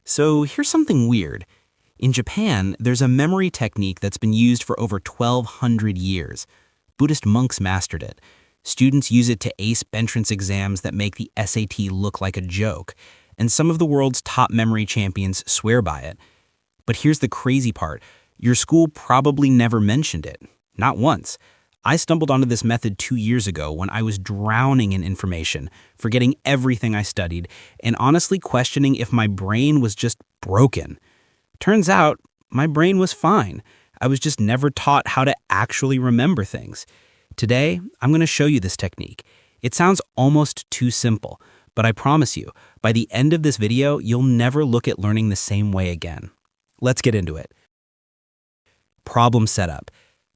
So here's something weird. In Japan, there's a memory technique that's been used for over 1,200 years. Buddhist monks mastered it. Students use it to ace entrance exams that make the SAT look like a joke, and some of the world's top memory champions swear by it. But here's the crazy part. Your school probably never mentioned it. Not once. I stumbled onto this method 2 years ago when I was drowning in information, forgetting everything I studied, and honestly questioning if my brain was just broken. Turns out, my brain was fine. I was just never taught how to actually remember things. Today, I'm going to show you this technique. It sounds almost too simple, but I promise you, by the end of this video, you'll never look at learning the same way again. Let's get into it. Problem setup.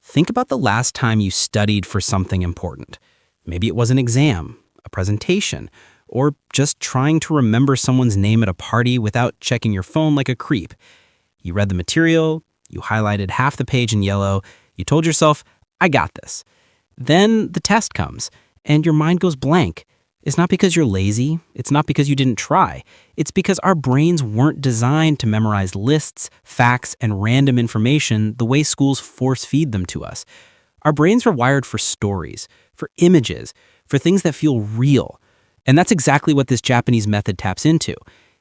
Think about the last time you studied for something important. Maybe it was an exam, a presentation, or just trying to remember someone's name at a party without checking your phone like a creep. You read the material, you highlighted half the page in yellow, you told yourself, I got this. Then the test comes, and your mind goes blank. It's not because you're lazy, it's not because you didn't try. It's because our brains weren't designed to memorize lists, facts, and random information the way schools force feed them to us. Our brains are wired for stories, for images, for things that feel real. And that's exactly what this Japanese method taps into.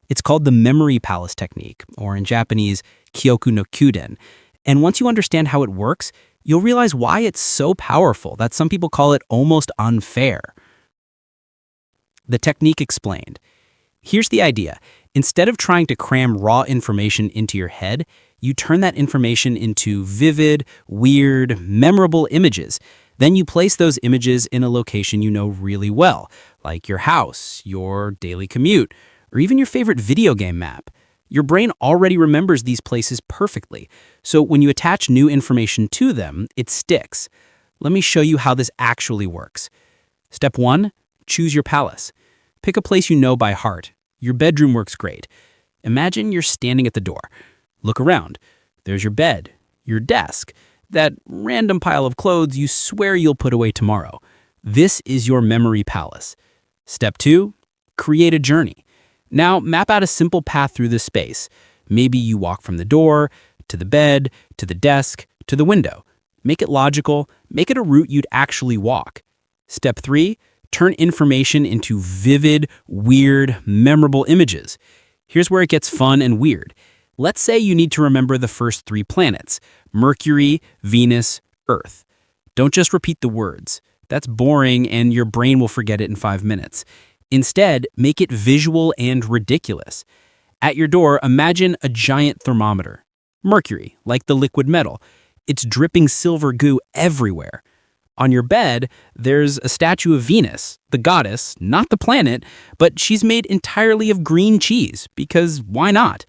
It's called the memory palace technique, or in Japanese, Kyoku no Kyuden. And once you understand how it works, you'll realize why it's so powerful that some people call it almost unfair. The technique explained. Here's the idea. Instead of trying to cram raw information into your head, you turn that information into vivid, weird, memorable images. Then you place those images in a location you know really well, like your house, your daily commute, or even your favorite video game map. Your brain already remembers these places perfectly, so when you attach new information to them, it sticks. Let me show you how this actually works. Step 1. Choose your palace. Pick a place you know by heart. Your bedroom works great. Imagine you're standing at the door. Look around. There's your bed, your desk, that random pile of clothes you swear you'll put away tomorrow. This is your memory palace. Step 2. Create a journey. Now, map out a simple path through this space. Maybe you walk from the door, to the bed, to the desk, to the window. Make it logical. Make it a route you'd actually walk. Step 3. Turn information into vivid, weird, memorable images. Here's where it gets fun and weird. Let's say you need to remember the first 3 planets: Mercury, Venus, Earth. Don't just repeat the words. That's boring and your brain will forget it in 5 minutes. Instead, make it visual and ridiculous. At your door, imagine a giant thermometer. Mercury, like the liquid metal. It's dripping silver goo everywhere. On your bed, there's a statue of Venus, the goddess, not the planet, but she's made entirely of green cheese, because why not?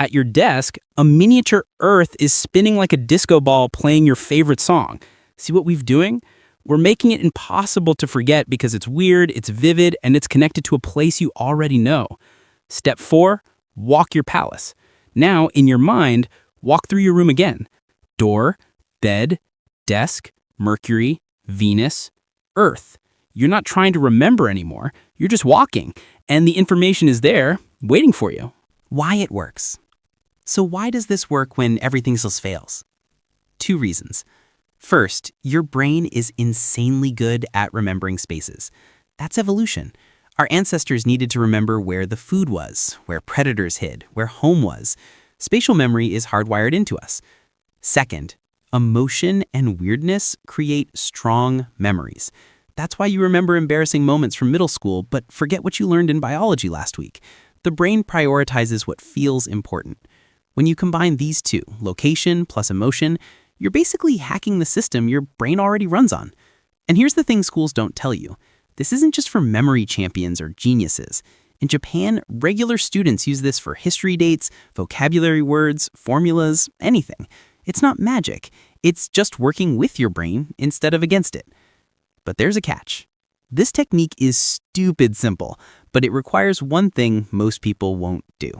At your desk, a miniature Earth is spinning like a disco ball playing your favorite song. See what we're doing? We're making it impossible to forget because it's weird, it's vivid, and it's connected to a place you already know. Step 4, walk your palace. Now, in your mind, walk through your room again. Door, bed, desk, Mercury, Venus, Earth. You're not trying to remember anymore. You're just walking, and the information is there, waiting for you. Why it works. So why does this work when everything else fails? 2 reasons. First, your brain is insanely good at remembering spaces. That's evolution. Our ancestors needed to remember where the food was, where predators hid, where home was. Spatial memory is hardwired into us. Second, emotion and weirdness create strong memories. That's why you remember embarrassing moments from middle school, but forget what you learned in biology last week. The brain prioritizes what feels important. When you combine these two, location plus emotion, you're basically hacking the system your brain already runs on. And here's the thing schools don't tell you. This isn't just for memory champions or geniuses. In Japan, regular students use this for history dates, vocabulary words, formulas, anything. It's not magic. It's just working with your brain instead of against it. But there's a catch. This technique is stupid simple, but it requires one thing most people won't do.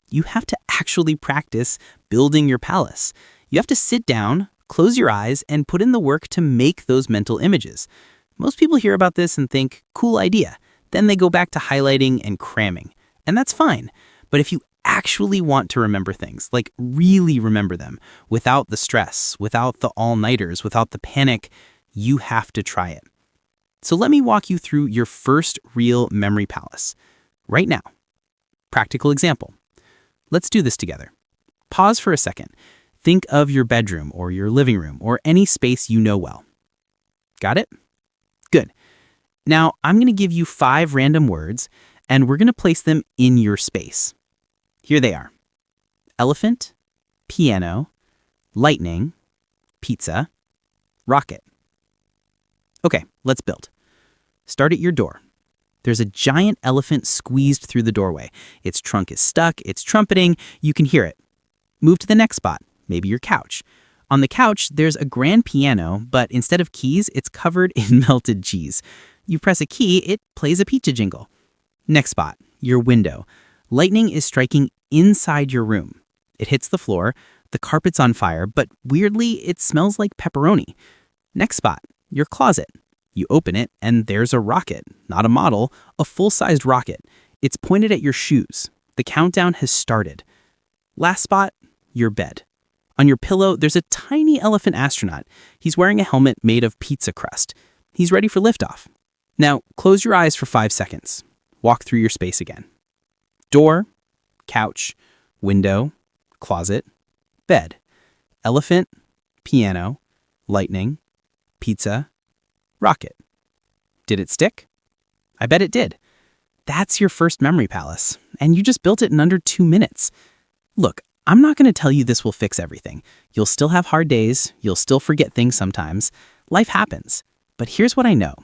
You have to actually practice building your palace. You have to sit down, close your eyes, and put in the work to make those mental images. Most people hear about this and think, cool idea. Then they go back to highlighting and cramming. And that's fine. But if you actually want to remember things, like really remember them, without the stress, without the all-nighters, without the panic, you have to try it. So let me walk you through your first real memory palace right now. Practical example. Let's do this together. Pause for a second. Think of your bedroom or your living room or any space you know well. Got it? Good. Now, I'm going to give you 5 random words, and we're going to place them in your space. Here they are. Elephant, piano, lightning, pizza, rocket. Okay, let's build. Start at your door. There's a giant elephant squeezed through the doorway. Its trunk is stuck, it's trumpeting, you can hear it. Move to the next spot, maybe your couch. On the couch, there's a grand piano, but instead of keys, it's covered in melted cheese. You press a key, it plays a pizza jingle. Next spot, your window. Lightning is striking inside your room. It hits the floor, the carpet's on fire, but weirdly, it smells like pepperoni. Next spot, your closet. You open it, and there's a rocket. Not a model, a full-sized rocket. It's pointed at your shoes. The countdown has started. Last spot, your bed. On your pillow, there's a tiny elephant astronaut. He's wearing a helmet made of pizza crust. He's ready for liftoff. Now, close your eyes for 5 seconds. Walk through your space again. Door, couch, window, closet, bed, elephant, piano, lightning, pizza, rocket. Did it stick? I bet it did. That's your first memory palace, and you just built it in under 2 minutes. Look, I'm not going to tell you this will fix everything. You'll still have hard days, you'll still forget things sometimes. Life happens. But here's what I know.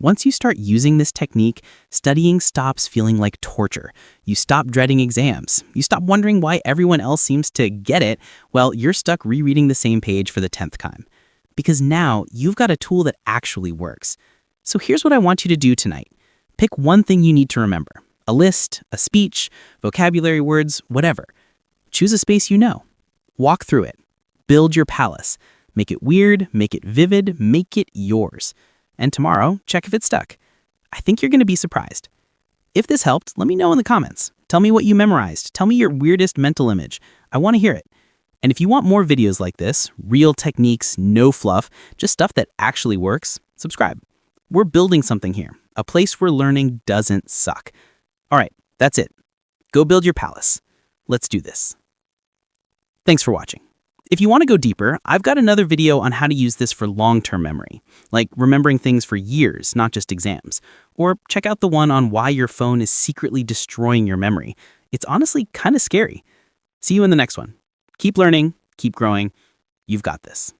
Once you start using this technique, studying stops feeling like torture. You stop dreading exams. You stop wondering why everyone else seems to get it while you're stuck rereading the same page for the 10th time. Because now you've got a tool that actually works. So here's what I want you to do tonight. Pick one thing you need to remember. A list, a speech, vocabulary words, whatever. Choose a space you know. Walk through it. Build your palace. Make it weird, make it vivid, make it yours. And tomorrow, check if it stuck. I think you're going to be surprised. If this helped, let me know in the comments. Tell me what you memorized. Tell me your weirdest mental image. I want to hear it. And if you want more videos like this, real techniques, no fluff, just stuff that actually works, subscribe. We're building something here, a place where learning doesn't suck. All right, that's it. Go build your palace. Let's do this. Thanks for watching. If you want to go deeper, I've got another video on how to use this for long-term memory, like remembering things for years, not just exams. Or check out the one on why your phone is secretly destroying your memory. It's honestly kind of scary. See you in the next one. Keep learning, keep growing. You've got this.